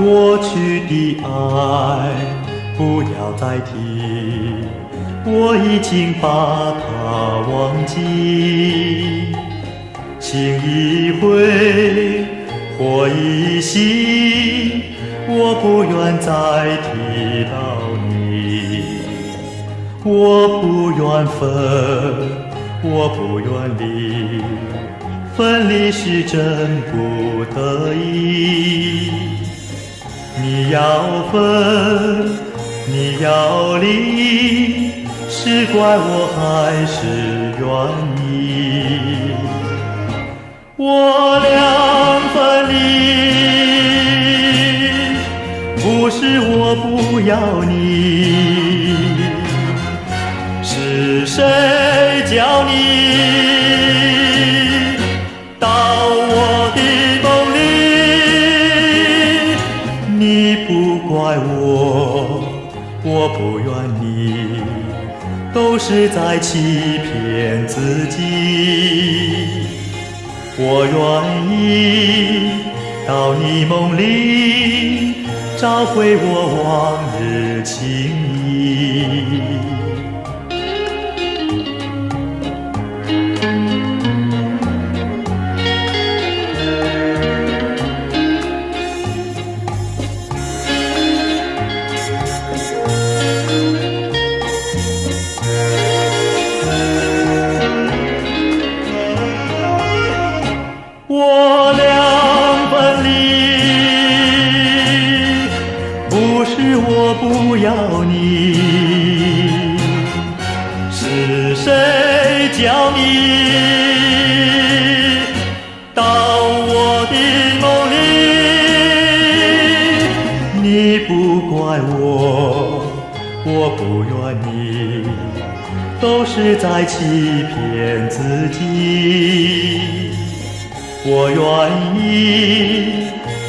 过去的爱不要再提，我已经把它忘记。情一回，火一熄，我不愿再提到你。我不愿分，我不愿离，分离是真不得已。你要分，你要离，是怪我还是愿意？我俩分离，不是我不要你，是谁叫你到我的梦里？你不怪我，我不怨你，都是在欺骗自己。我愿意到你梦里，找回我往日情谊。我俩分离，不是我不要你，是谁叫你到我的梦里？你不怪我，我不怨你，都是在欺骗自己。我愿意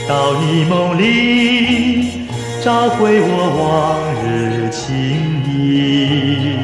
到你梦里，找回我往日情谊。